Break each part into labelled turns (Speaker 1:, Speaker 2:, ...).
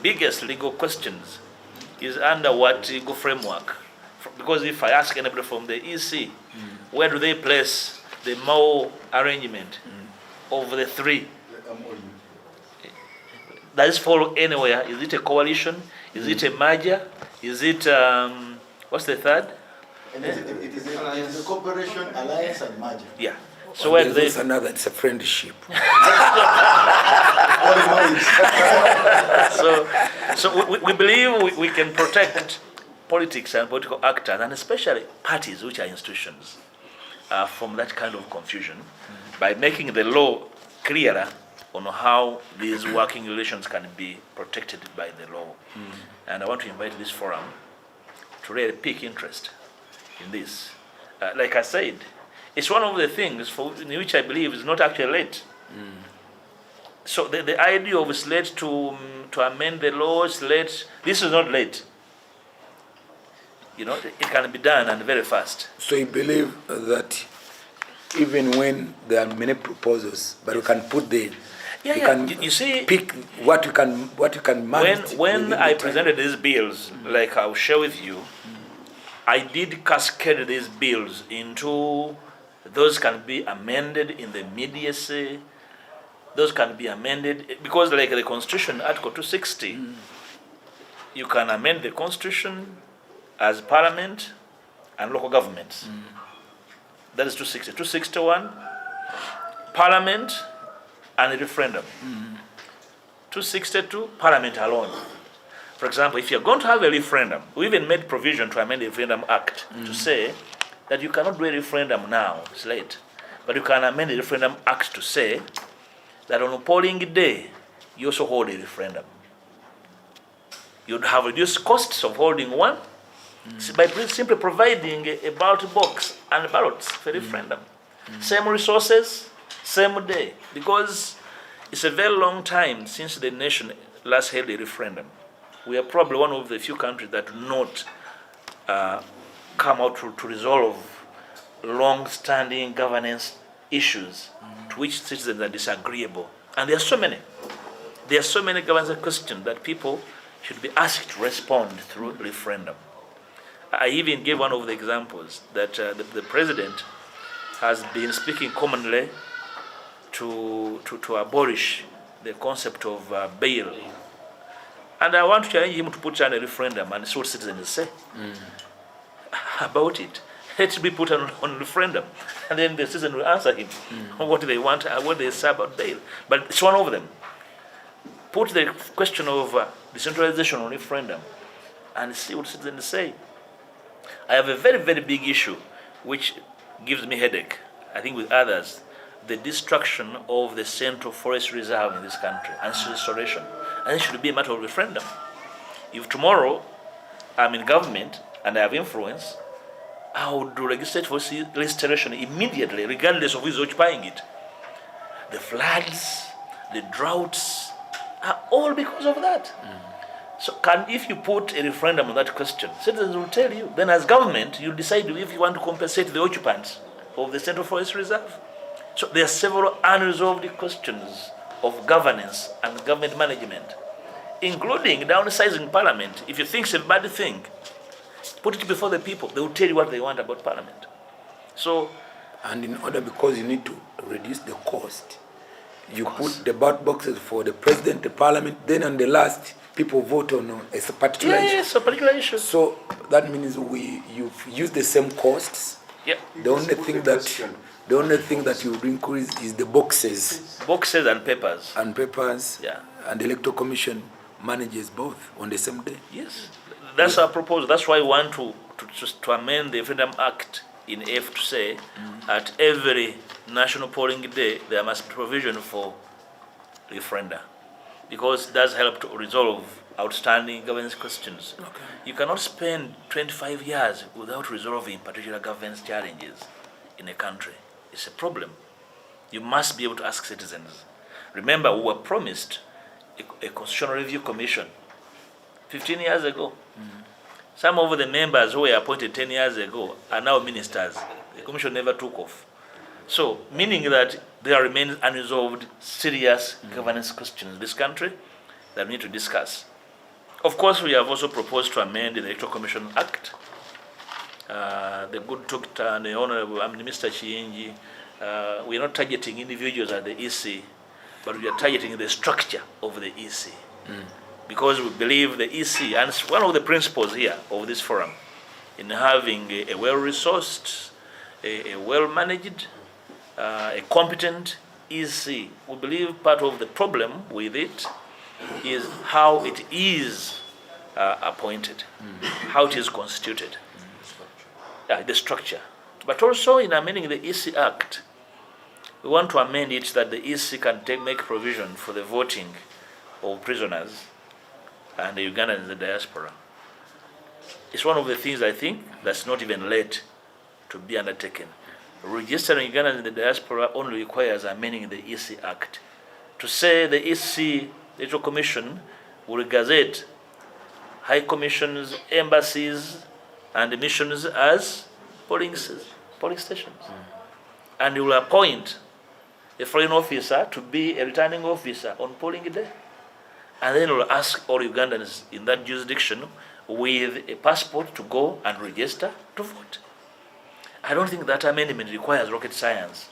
Speaker 1: biggest legal questions is under what legal framework? Because if I ask anybody from the EC, where do they place the Mao arrangement of the three? Does it fall anywhere? Is it a coalition? Is it a merger? Is it, what's the third?
Speaker 2: It is a cooperation, alliance, and merger.
Speaker 1: Yeah. So where
Speaker 3: there's another, it's a friendship.
Speaker 1: so we believe we can protect politics and political actors, and especially parties, which are institutions, from that kind of confusion by making the law clearer on how these working relations can be protected by the law. And I want to invite this forum to really pick interest in this. Like I said, it's one of the things in which I believe is not actually late. So the idea of it's late to amend the law, it's late. This is not late. You know, it can be done and very fast.
Speaker 3: So you believe that even when there are many proposals, but you can put the
Speaker 1: you see,
Speaker 3: pick what you can manage.
Speaker 1: When I presented these bills, like I'll share with you, I did cascade these bills into those can be amended in the immediacy. Those can be amended because, like the Constitution, Article 260, you can amend the Constitution as Parliament and local governments. That is 260. 261, Parliament and a referendum. 262, Parliament alone. For example, if you're going to have a referendum, we even made provision to amend the Referendum Act to say that you cannot do a referendum now, it's late, but you can amend the Referendum Act to say that on a polling day, you also hold a referendum. You'd have reduced costs of holding one by simply providing a ballot box and ballots for referendum. Same resources, same day, because it's a very long time since the nation last held a referendum. We are probably one of the few countries that do not come out to resolve long-standing governance issues to which citizens are disagreeable. And there are so many. There are so many governance questions that people should be asked to respond through referendum. I even gave one of the examples that the president has been speaking commonly to abolish the concept of bail. And I want to challenge him to put on a referendum and see what citizens say about it. Let it be put on referendum, and then the citizen will answer him what they want and what they say about bail. But it's one of them. Put the question of decentralization on referendum and see what citizens say. I have a very, very big issue which gives me headache, I think with others, the destruction of the Central Forest Reserve in this country and its restoration. And it should be a matter of referendum. If tomorrow I'm in government and I have influence, I would legislate for restoration immediately, regardless of who is occupying it. The floods, the droughts, are all because of that. So if you put a referendum on that question, citizens will tell you. Then as government, you decide if you want to compensate the occupants of the Central Forest Reserve. So there are several unresolved questions of governance and government management, including downsizing Parliament. If you think it's a bad thing, put it before the people. They will tell you what they want about Parliament. So,
Speaker 3: and in order, because you need to reduce the cost, you put the ballot boxes for the president, the Parliament, then on the last, people vote on a particular issue.
Speaker 1: Yes, a particular issue.
Speaker 3: So that means you've used the same costs.
Speaker 1: Yeah.
Speaker 3: The only thing that you would increase is the boxes.
Speaker 1: Boxes and papers.
Speaker 3: And papers.
Speaker 1: Yeah.
Speaker 3: And the Electoral Commission manages both on the same day.
Speaker 1: Yes. That's our proposal. That's why we want to amend the Freedom Act in F to say at every national polling day there must be provision for referenda, because it does help to resolve outstanding governance questions.
Speaker 3: Okay.
Speaker 1: You cannot spend 25 years without resolving particular governance challenges in a country. It's a problem. You must be able to ask citizens. Remember, we were promised a Constitutional Review Commission 15 years ago. Some of the members who were appointed 10 years ago are now ministers. The commission never took off. So, meaning that there remains unresolved, serious governance questions in this country that we need to discuss. Of course, we have also proposed to amend the Electoral Commission Act. The good Dr. and the Honorable Mr. Chiinji, we are not targeting individuals at the EC, but we are targeting the structure of the EC. Because we believe the EC, and it's one of the principles here of this forum, in having a well-resourced, a well-managed, a competent EC. We believe part of the problem with it is how it is appointed, how it is constituted, the structure. But also in amending the EC Act, we want to amend it that the EC can make provision for the voting of prisoners and the Ugandans in the diaspora. It's one of the things I think that's not even late to be undertaken. Registering Ugandans in the diaspora only requires amending the EC Act to say the EC Electoral Commission will gazette high commissions, embassies, and missions as polling stations. And he will appoint a foreign officer to be a returning officer on polling day. And then he will ask all Ugandans in that jurisdiction with a passport to go and register to vote. I don't think that amendment requires rocket science.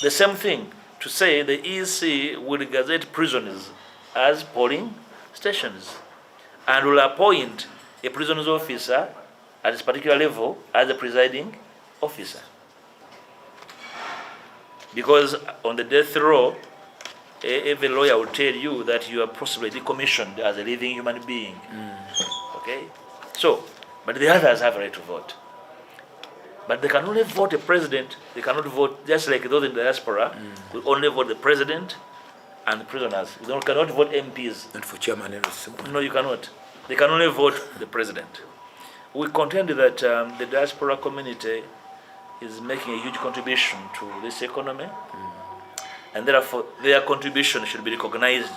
Speaker 1: The same thing to say the EC will gazette prisoners as polling stations and will appoint a prisoners officer at this particular level as a presiding officer. Because on the death row, every lawyer will tell you that you are possibly decommissioned as a living human being. Okay? So, but the others have a right to vote. But they can only vote a president. They cannot vote, just like those in the diaspora, will only vote the president and the prisoners. They cannot vote MPs.
Speaker 3: And for chairman and so on.
Speaker 1: No, you cannot. They can only vote the president. We contend that the diaspora community is making a huge contribution to this economy, and therefore their contribution should be recognized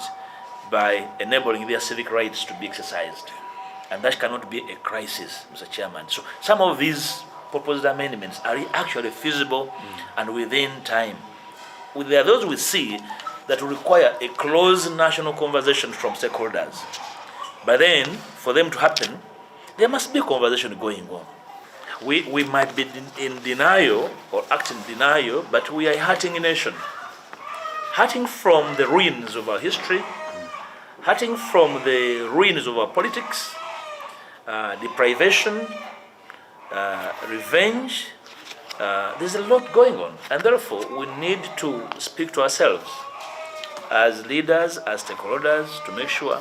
Speaker 1: by enabling their civic rights to be exercised. And that cannot be a crisis, Mr. Chairman. So some of these proposed amendments are actually feasible and within time. There are those we see that require a close national conversation from stakeholders. But then, for them to happen, there must be a conversation going on. We might be in denial or act in denial, but we are a hurting nation. Hurting from the ruins of our history, hurting from the ruins of our politics, deprivation, revenge. There's a lot going on, and therefore we need to speak to ourselves as leaders, as stakeholders, to make sure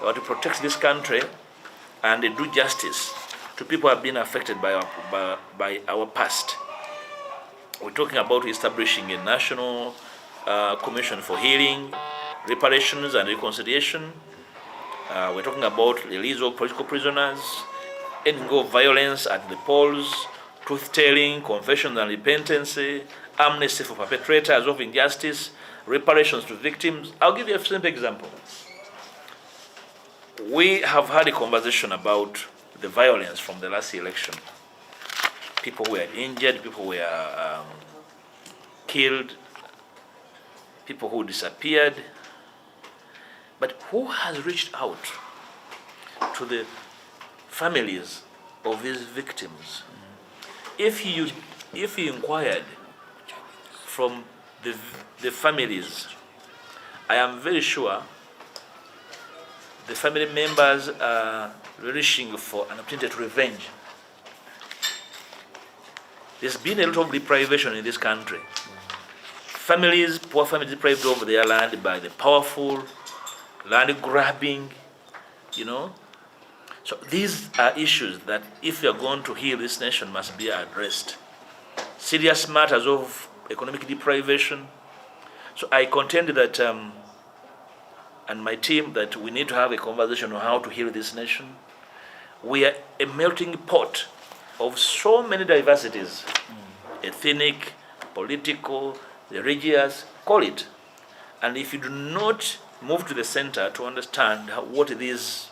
Speaker 1: to protect this country and do justice to people who have been affected by our past. We're talking about establishing a national commission for healing, reparations, and reconciliation. We're talking about release of political prisoners, ending of violence at the polls, truth-telling, confession and repentance, amnesty for perpetrators of injustice, reparations to victims. I'll give you a simple example. We have had a conversation about the violence from the last election. People were injured, people were killed, people who disappeared. But who has reached out to the families of these victims? If you inquired from the families, I am very sure the family members are wishing for an opportunity to revenge. There's been a lot of deprivation in this country. Families, poor families deprived of their land by the powerful, land grabbing, So these are issues that, if we are going to heal this nation, must be addressed. Serious matters of economic deprivation. So I contend that, and my team, that we need to have a conversation on how to heal this nation. We are a melting pot of so many diversities, ethnic, political, religious, call it. And if you do not move to the center to understand what these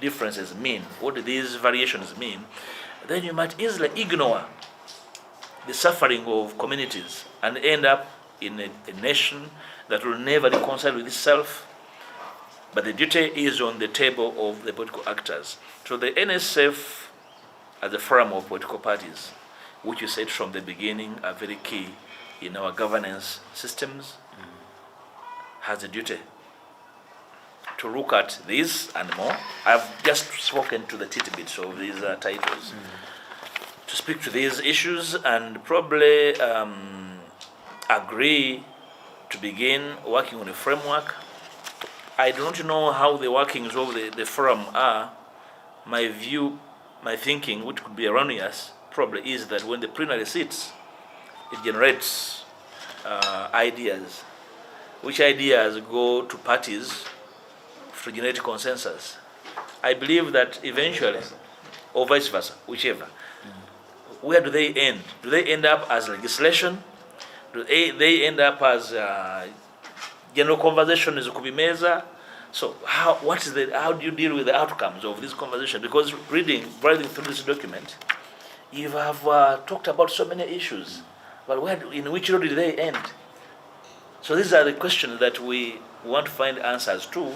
Speaker 1: differences mean, what these variations mean, then you might easily ignore the suffering of communities and end up in a nation that will never reconcile with itself, but the duty is on the table of the political actors. So the NSF, as a forum of political parties, which you said from the beginning are very key in our governance systems, has a duty to look at this and more. I've just spoken to the tidbits of these titles, to speak to these issues and probably agree to begin working on a framework. I don't know how the workings of the forum are. My view, my thinking, which could be erroneous, probably is that when the plenary sits, it generates ideas, which ideas go to parties to generate consensus. I believe that eventually, or vice versa, whichever, where do they end? Do they end up as legislation? Do they end up as general conversations could be measured? So how do you deal with the outcomes of this conversation? Because reading through this document, you have talked about so many issues, but in which road do they end? So these are the questions that we want to find answers to,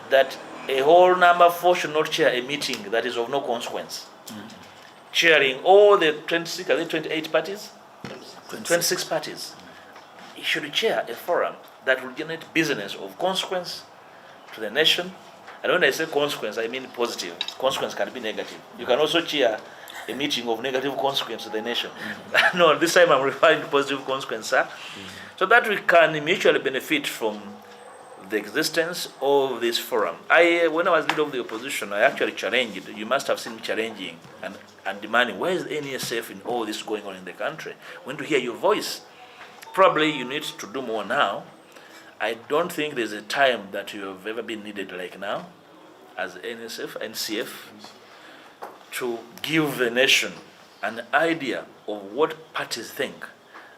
Speaker 1: that a whole number 4 should not chair a meeting that is of no consequence. Chairing all the 26, are they 28 parties? 26 parties. He should chair a forum that will generate business of consequence to the nation. And when I say consequence, I mean positive. Consequence can be negative. You can also chair a meeting of negative consequence to the nation. No, this time I'm referring to positive consequence, sir. So that we can mutually benefit from the existence of this forum. When I was leader of the opposition, I actually challenged, you must have seen me challenging and demanding, where is the NSF in all this going on in the country? We want to hear your voice. Probably you need to do more now. I don't think there's a time that you have ever been needed like now, as NCF, to give the nation an idea of what parties think.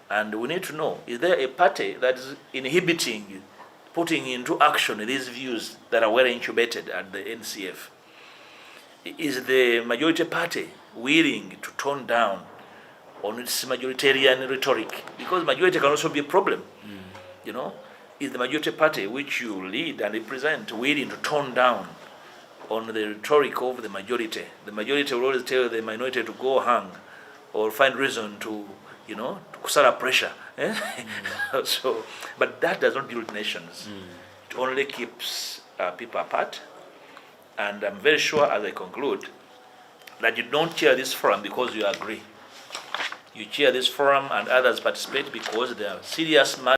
Speaker 1: And we need to know, is there a party that is inhibiting putting into action these views that are well incubated at the NCF? Is the majority party willing to tone down on its majoritarian rhetoric? Because majority can also be a problem, you know. Is the majority party which you lead and represent willing to tone down on the rhetoric of the majority? The majority will always tell the minority to go hang or find reason to, to set up pressure. So, but that does not build nations. It only keeps people apart. And I'm very sure, as I conclude, that you don't chair this forum because you agree. You chair this forum and others participate because they are serious matters.